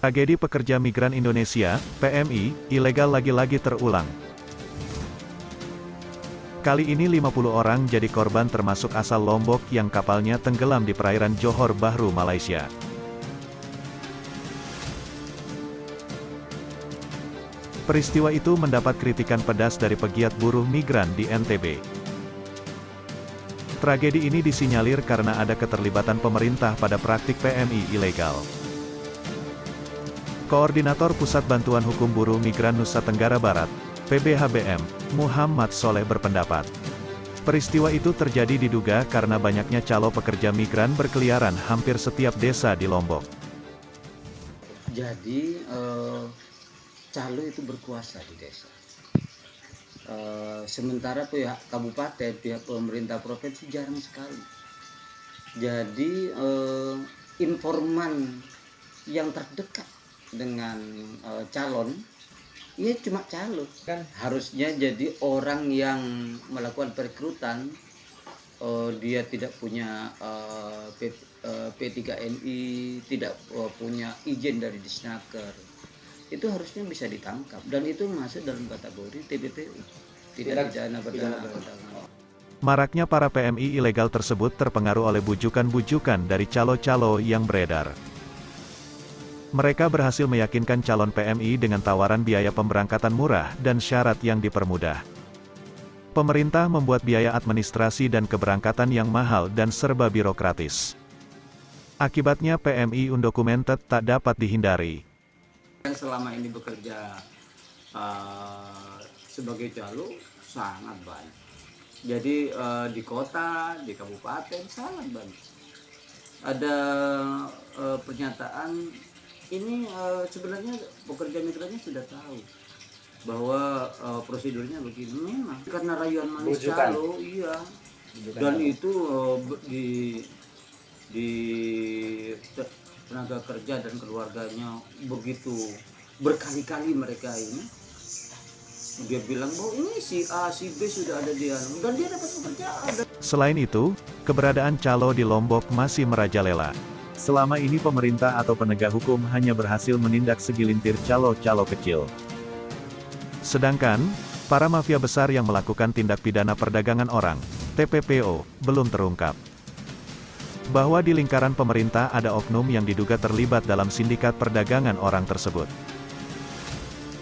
Tragedi pekerja migran Indonesia, PMI, ilegal lagi-lagi terulang. Kali ini 50 orang jadi korban termasuk asal Lombok yang kapalnya tenggelam di perairan Johor Bahru, Malaysia. Peristiwa itu mendapat kritikan pedas dari pegiat buruh migran di NTB. Tragedi ini disinyalir karena ada keterlibatan pemerintah pada praktik PMI ilegal. Koordinator Pusat Bantuan Hukum Buruh Migran Nusa Tenggara Barat, PBHBM, Muhammad Soleh berpendapat, peristiwa itu terjadi diduga karena banyaknya calo pekerja migran berkeliaran hampir setiap desa di Lombok. Jadi calo itu berkuasa di desa. Sementara pihak kabupaten, pihak pemerintah provinsi jarang sekali. Jadi informan yang terdekat dengan calon, ya cuma calon. Kan harusnya jadi orang yang melakukan perekrutan, dia tidak punya P3NI, tidak punya izin dari Disnaker. Itu harusnya bisa ditangkap dan itu masuk dalam kategori TPPU, tidak pidana perdagangan. Maraknya para PMI ilegal tersebut terpengaruh oleh bujukan-bujukan dari calo-calo yang beredar. Mereka berhasil meyakinkan calon PMI dengan tawaran biaya pemberangkatan murah dan syarat yang dipermudah. Pemerintah membuat biaya administrasi dan keberangkatan yang mahal dan serba birokratis. Akibatnya PMI undocumented tak dapat dihindari. Yang selama ini bekerja sebagai calo sangat banyak. Jadi di kota, di kabupaten sangat banyak. Ada pernyataan ini sebenarnya pekerja migrannya sudah tahu bahwa prosedurnya begini, memang karena rayuan manis calo, iya. Dan itu di tenaga kerja dan keluarganya begitu berkali-kali mereka ini dia bilang bahwa ini si A, si B sudah ada di dan dia dapat pekerjaan. Selain itu, keberadaan calo di Lombok masih merajalela. Selama ini pemerintah atau penegak hukum hanya berhasil menindak segelintir calo-calo kecil. Sedangkan, para mafia besar yang melakukan tindak pidana perdagangan orang, TPPO, belum terungkap. Bahwa di lingkaran pemerintah ada oknum yang diduga terlibat dalam sindikat perdagangan orang tersebut.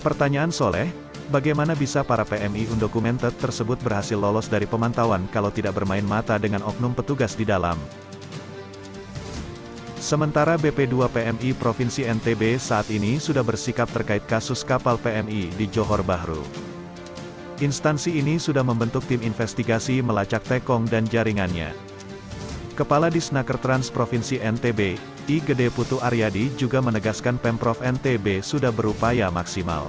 Pertanyaan Soleh, bagaimana bisa para PMI undocumented tersebut berhasil lolos dari pemantauan kalau tidak bermain mata dengan oknum petugas di dalam? Sementara BP2 PMI Provinsi NTB saat ini sudah bersikap terkait kasus kapal PMI di Johor Bahru. Instansi ini sudah membentuk tim investigasi melacak tekong dan jaringannya. Kepala Disnaker Trans Provinsi NTB, I Gede Putu Aryadi juga menegaskan Pemprov NTB sudah berupaya maksimal.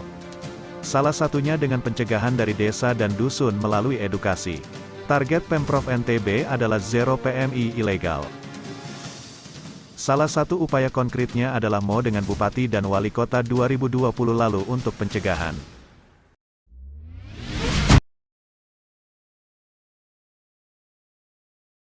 Salah satunya dengan pencegahan dari desa dan dusun melalui edukasi. Target Pemprov NTB adalah zero PMI ilegal. Salah satu upaya konkretnya adalah MO dengan Bupati dan Wali Kota 2020 lalu untuk pencegahan.